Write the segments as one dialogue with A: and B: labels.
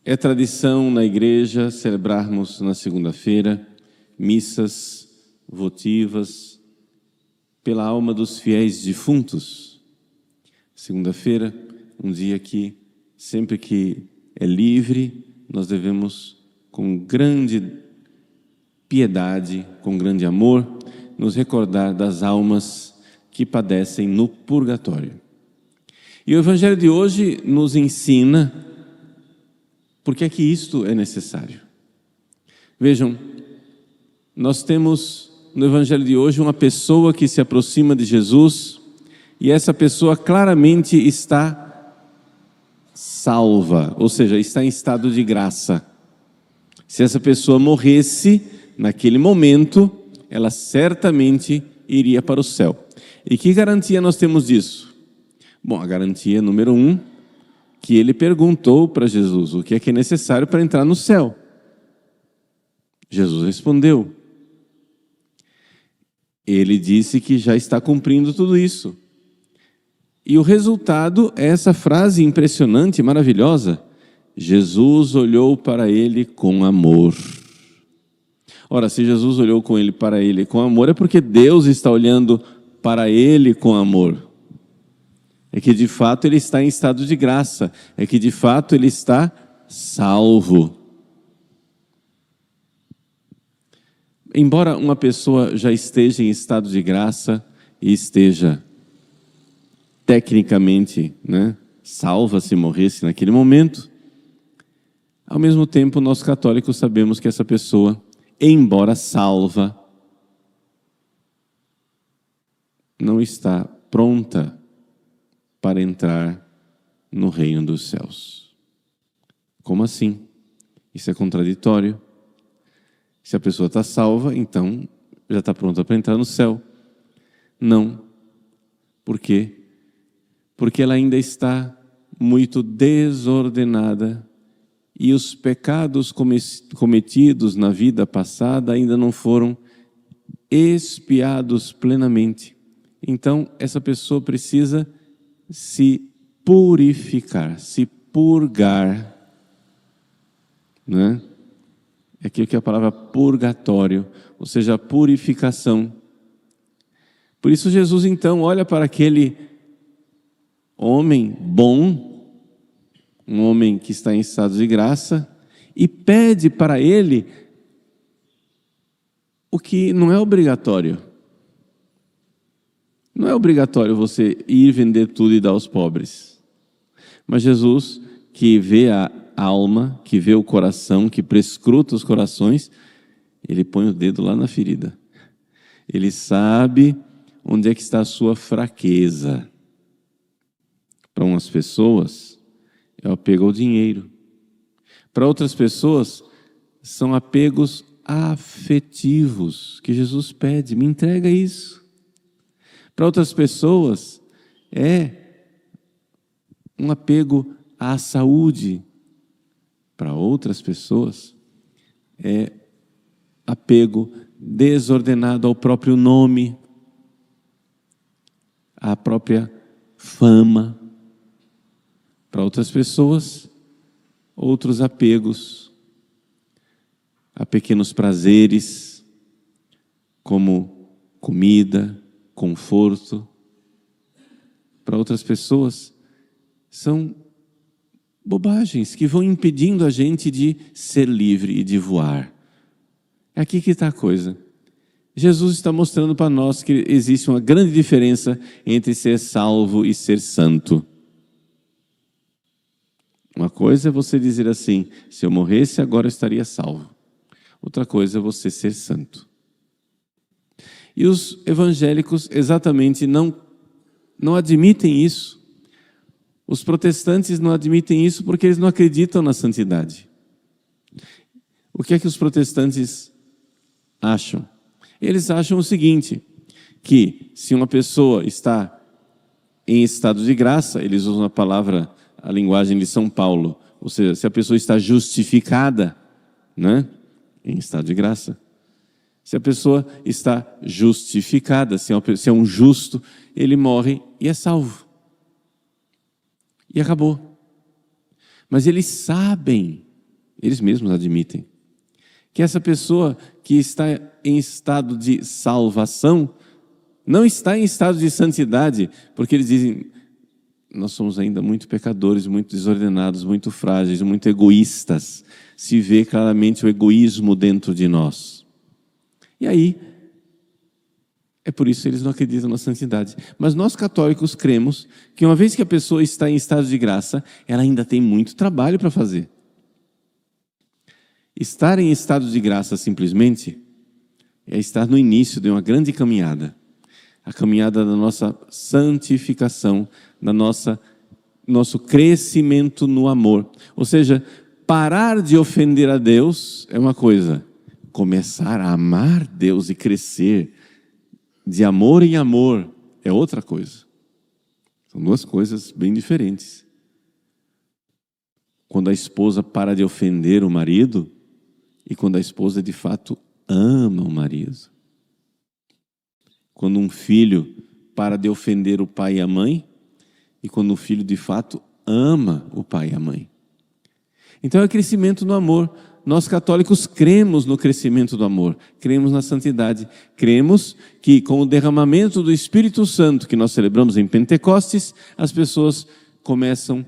A: É tradição na igreja celebrarmos na segunda-feira missas votivas pela alma dos fiéis defuntos. Segunda-feira, um dia que, sempre que é livre, nós devemos, com grande piedade, com grande amor, nos recordar das almas que padecem no purgatório. E o Evangelho de hoje nos ensina por que é que isto é necessário. Vejam, nós temos no Evangelho de hoje uma pessoa que se aproxima de Jesus e essa pessoa claramente está salva, ou seja, está em estado de graça. Se essa pessoa morresse naquele momento, ela certamente iria para o céu. E que garantia nós temos disso? Bom, a garantia número 1, que ele perguntou para Jesus o que é necessário para entrar no céu. Jesus respondeu. Ele disse que já está cumprindo tudo isso. E o resultado é essa frase impressionante, maravilhosa. Jesus olhou para ele com amor. Ora, se Jesus olhou para ele com amor, é porque Deus está olhando para ele com amor. É que de fato ele está em estado de graça. É que de fato ele está salvo. Embora uma pessoa já esteja em estado de graça e esteja tecnicamente, salva se morresse naquele momento, ao mesmo tempo nós católicos sabemos que essa pessoa, embora salva, não está pronta para entrar no reino dos céus. Como assim? Isso é contraditório. Se a pessoa está salva, então já está pronta para entrar no céu. Não. Por quê? Porque ela ainda está muito desordenada e os pecados cometidos na vida passada ainda não foram expiados plenamente. Então, essa pessoa precisa se purificar, se purgar, né? É aquilo que é a palavra purgatório, ou seja, a purificação. Por isso Jesus então olha para aquele homem bom, um homem que está em estado de graça, e pede para ele o que não é obrigatório. Não é obrigatório você ir vender tudo e dar aos pobres. Mas Jesus, que vê a alma, que vê o coração, que prescruta os corações, ele põe o dedo lá na ferida. Ele sabe onde é que está a sua fraqueza. Para umas pessoas, é o apego ao dinheiro. Para outras pessoas, são apegos afetivos, que Jesus pede, me entrega isso. Para outras pessoas, é um apego à saúde. Para outras pessoas, é apego desordenado ao próprio nome, à própria fama. Para outras pessoas, outros apegos a pequenos prazeres, como comida, conforto. Para outras pessoas, são bobagens que vão impedindo a gente de ser livre e de voar. É aqui que está a coisa. Jesus está mostrando para nós que existe uma grande diferença entre ser salvo e ser santo. Uma coisa é você dizer assim, se eu morresse agora eu estaria salvo. Outra coisa é você ser santo. E os evangélicos exatamente não admitem isso. Os protestantes não admitem isso porque eles não acreditam na santidade. O que é que os protestantes acham? Eles acham o seguinte, que se uma pessoa está em estado de graça, eles usam a linguagem de São Paulo, ou seja, se a pessoa está justificada, em estado de graça. Se a pessoa está justificada, se é um justo, ele morre e é salvo. E acabou. Mas eles sabem Eles mesmos admitem. Que essa pessoa que está em estado de salvação não está em estado de santidade, porque eles dizem, nós somos ainda muito pecadores, muito desordenados, muito frágeis, muito egoístas. Se vê claramente o egoísmo dentro de nós. E aí, é por isso que eles não acreditam na santidade. Mas nós católicos cremos que uma vez que a pessoa está em estado de graça, ela ainda tem muito trabalho para fazer. Estar em estado de graça simplesmente é estar no início de uma grande caminhada. A caminhada da nossa santificação, da nosso crescimento no amor. Ou seja, parar de ofender a Deus é uma coisa. Começar a amar Deus e crescer de amor em amor é outra coisa. São duas coisas bem diferentes. Quando a esposa para de ofender o marido e quando a esposa de fato ama o marido. Quando um filho para de ofender o pai e a mãe e quando um filho de fato ama o pai e a mãe. Então é crescimento no amor. Nós católicos cremos no crescimento do amor, cremos na santidade, cremos que com o derramamento do Espírito Santo que nós celebramos em Pentecostes, as pessoas começam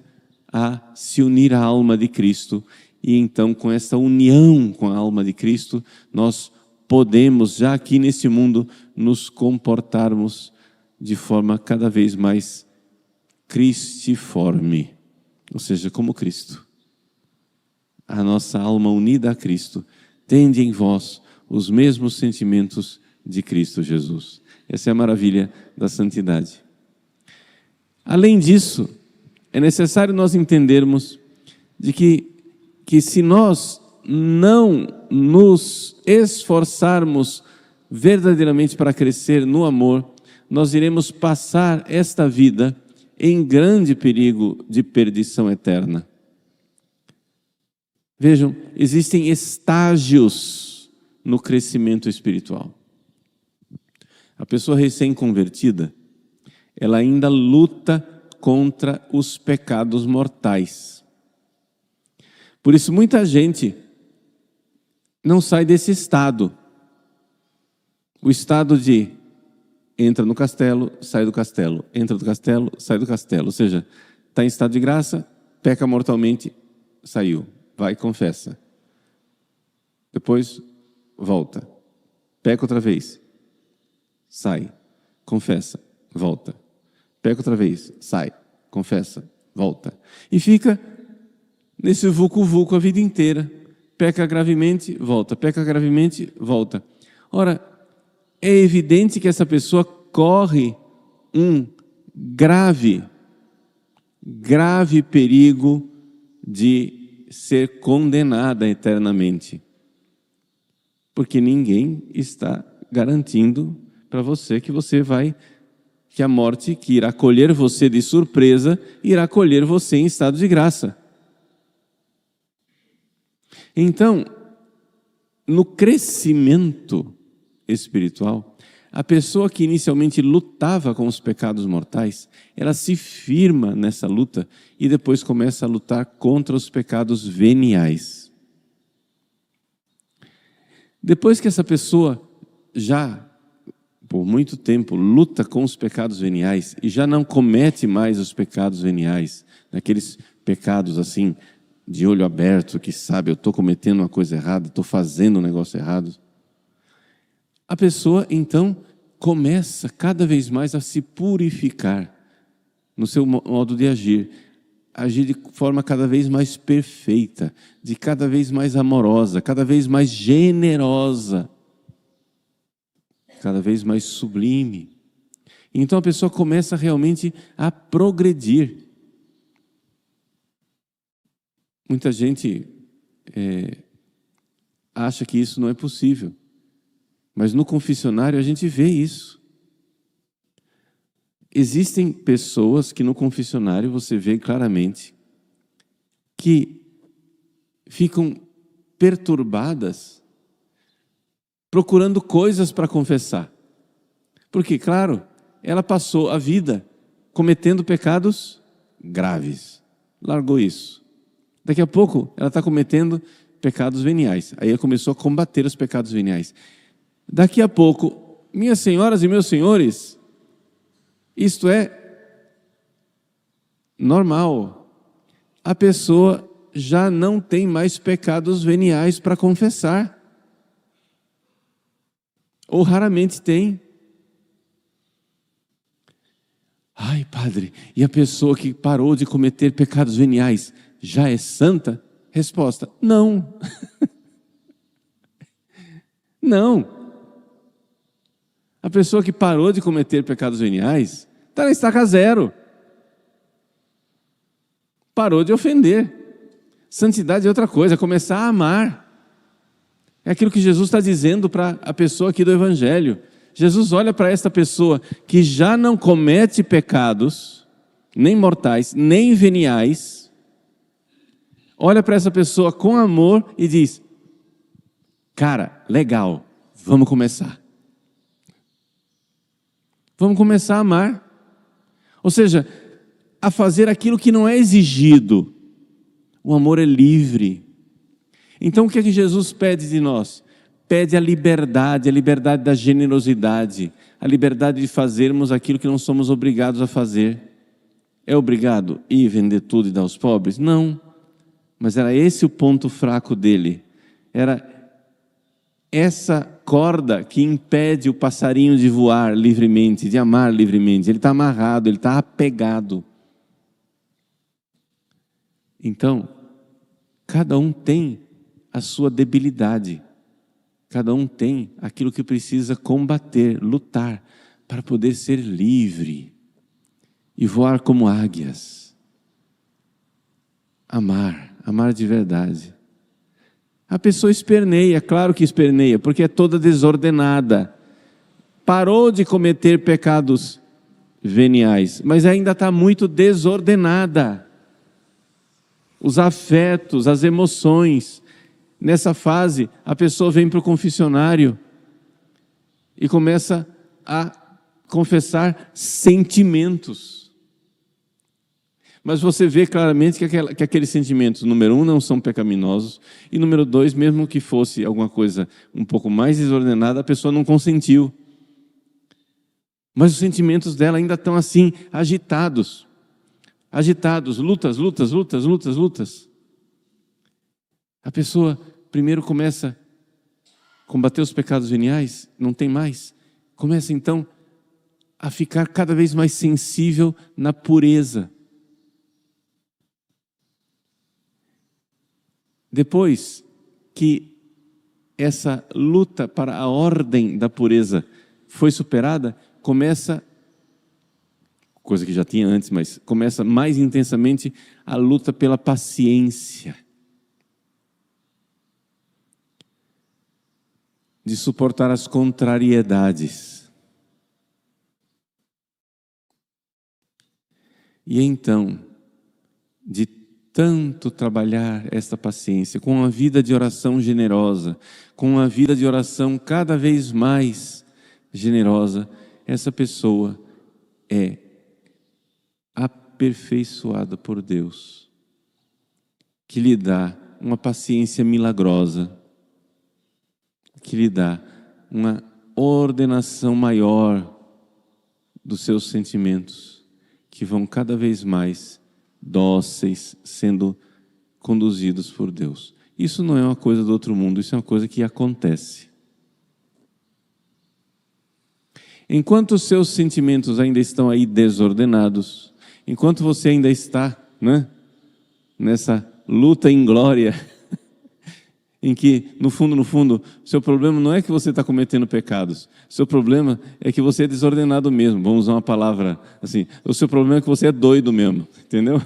A: a se unir à alma de Cristo e então com essa união com a alma de Cristo, nós podemos já aqui neste mundo nos comportarmos de forma cada vez mais cristiforme, ou seja, como Cristo. A nossa alma unida a Cristo tende em vós os mesmos sentimentos de Cristo Jesus. Essa é a maravilha da santidade. Além disso, é necessário nós entendermos de que se nós não nos esforçarmos verdadeiramente para crescer no amor, nós iremos passar esta vida em grande perigo de perdição eterna. Vejam, existem estágios no crescimento espiritual. A pessoa recém-convertida, ela ainda luta contra os pecados mortais. Por isso muita gente não sai desse estado. O estado de entra no castelo, sai do castelo, entra do castelo, sai do castelo. Ou seja, está em estado de graça, peca mortalmente, saiu. Vai e confessa. Depois volta. Peca outra vez. Sai. Confessa. Volta. Peca outra vez. Sai. Confessa. Volta. E fica nesse vucu-vucu a vida inteira. Peca gravemente, volta. Peca gravemente, volta. Ora, é evidente que essa pessoa corre um grave perigo de ser condenada eternamente. Porque ninguém está garantindo para você que a morte que irá colher você de surpresa, irá colher você em estado de graça. Então, no crescimento espiritual, a pessoa que inicialmente lutava com os pecados mortais, ela se firma nessa luta e depois começa a lutar contra os pecados veniais. Depois que essa pessoa já, por muito tempo, luta com os pecados veniais e já não comete mais os pecados veniais, aqueles pecados assim, de olho aberto, que sabe, eu estou cometendo uma coisa errada, estou fazendo um negócio errado. A pessoa, então, começa cada vez mais a se purificar no seu modo de agir de forma cada vez mais perfeita, de cada vez mais amorosa, cada vez mais generosa, cada vez mais sublime. Então a pessoa começa realmente a progredir. Muita gente acha que isso não é possível. Mas no confessionário a gente vê isso. Existem pessoas que no confessionário você vê claramente que ficam perturbadas procurando coisas para confessar. Porque, claro, ela passou a vida cometendo pecados graves. Largou isso. Daqui a pouco, ela está cometendo pecados veniais. Aí ela começou a combater os pecados veniais. Daqui a pouco, minhas senhoras e meus senhores, isto é normal. A pessoa já não tem mais pecados veniais para confessar. Ou raramente tem. Ai, padre, e a pessoa que parou de cometer pecados veniais já é santa? Resposta: não. Não. A pessoa que parou de cometer pecados veniais está na estaca zero. Parou de ofender. Santidade é outra coisa, é começar a amar. É aquilo que Jesus está dizendo para a pessoa aqui do Evangelho. Jesus olha para esta pessoa que já não comete pecados, nem mortais, nem veniais. Olha para essa pessoa com amor e diz: cara, legal, vamos começar. Vamos começar a amar. Ou seja, a fazer aquilo que não é exigido. O amor é livre. Então o que é que Jesus pede de nós? Pede a liberdade da generosidade, a liberdade de fazermos aquilo que não somos obrigados a fazer. É obrigado ir vender tudo e dar aos pobres? Não. Mas era esse o ponto fraco dele. Era essa corda que impede o passarinho de voar livremente, de amar livremente. Ele está amarrado, ele está apegado. Então, cada um tem a sua debilidade. Cada um tem aquilo que precisa combater, lutar, para poder ser livre e voar como águias. Amar de verdade. A pessoa esperneia, claro que esperneia, porque é toda desordenada. Parou de cometer pecados veniais, mas ainda está muito desordenada. Os afetos, as emoções. Nessa fase, a pessoa vem para o confessionário e começa a confessar sentimentos. Mas você vê claramente que aqueles sentimentos, número 1, não são pecaminosos, e número 2, mesmo que fosse alguma coisa um pouco mais desordenada, a pessoa não consentiu. Mas os sentimentos dela ainda estão assim, agitados. Lutas. A pessoa primeiro começa a combater os pecados veniais, não tem mais. Começa então a ficar cada vez mais sensível na pureza. Depois que essa luta para a ordem da pureza foi superada, começa, coisa que já tinha antes, mas começa mais intensamente a luta pela paciência. De suportar as contrariedades. E então, de tanto trabalhar esta paciência, com uma vida de oração generosa, com uma vida de oração cada vez mais generosa, essa pessoa é aperfeiçoada por Deus, que lhe dá uma paciência milagrosa, que lhe dá uma ordenação maior dos seus sentimentos, que vão cada vez mais dóceis, sendo conduzidos por Deus. Isso não é uma coisa do outro mundo, isso é uma coisa que acontece. Enquanto os seus sentimentos ainda estão aí desordenados, enquanto você ainda está, nessa luta inglória, em que, no fundo, seu problema não é que você está cometendo pecados. Seu problema é que você é desordenado mesmo. Vamos usar uma palavra assim. O seu problema é que você é doido mesmo. Entendeu?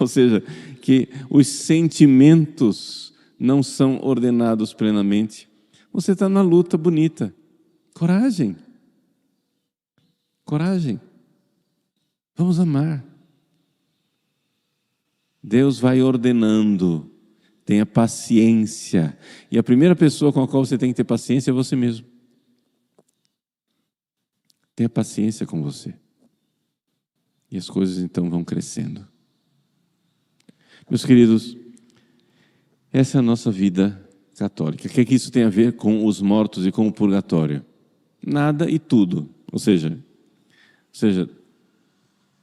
A: Ou seja, que os sentimentos não são ordenados plenamente. Você está na luta bonita. Coragem. Vamos amar. Deus vai ordenando. Tenha paciência. E a primeira pessoa com a qual você tem que ter paciência é você mesmo. Tenha paciência com você. E as coisas então vão crescendo. Meus queridos, essa é a nossa vida católica. O que é que isso tem a ver com os mortos e com o purgatório? Nada e tudo. Ou seja,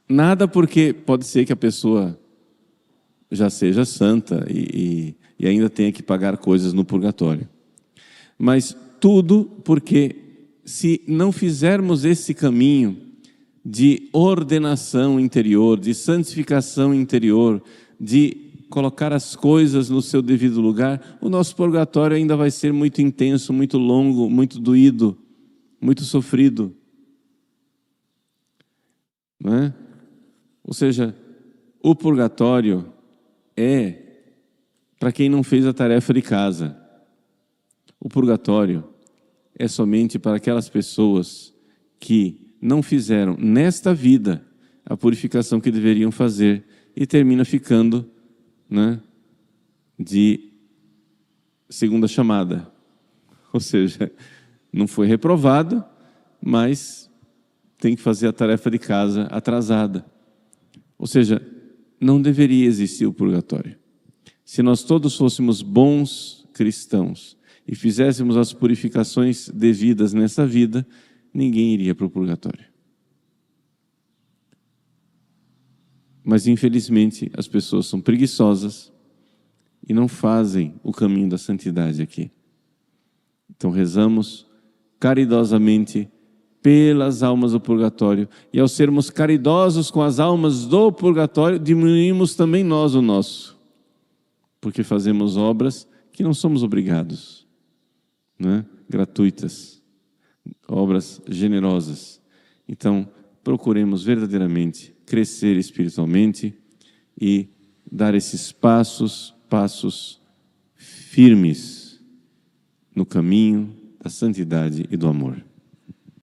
A: nada, porque pode ser que a pessoa já seja santa e ainda tenha que pagar coisas no purgatório. Mas tudo porque, se não fizermos esse caminho de ordenação interior, de santificação interior, de colocar as coisas no seu devido lugar, o nosso purgatório ainda vai ser muito intenso, muito longo, muito doído, muito sofrido. Não é? Ou seja, o purgatório é para quem não fez a tarefa de casa. O purgatório é somente para aquelas pessoas que não fizeram nesta vida a purificação que deveriam fazer e termina ficando, né, de segunda chamada. Ou seja, não foi reprovado, mas tem que fazer a tarefa de casa atrasada. Ou seja, não deveria existir o purgatório. Se nós todos fôssemos bons cristãos e fizéssemos as purificações devidas nessa vida, ninguém iria para o purgatório. Mas, infelizmente, as pessoas são preguiçosas e não fazem o caminho da santidade aqui. Então, rezamos caridosamente pelas almas do purgatório. E ao sermos caridosos com as almas do purgatório, diminuímos também nós o nosso. Porque fazemos obras que não somos obrigados, né? Gratuitas, obras generosas. Então, procuremos verdadeiramente crescer espiritualmente e dar esses passos firmes no caminho da santidade e do amor.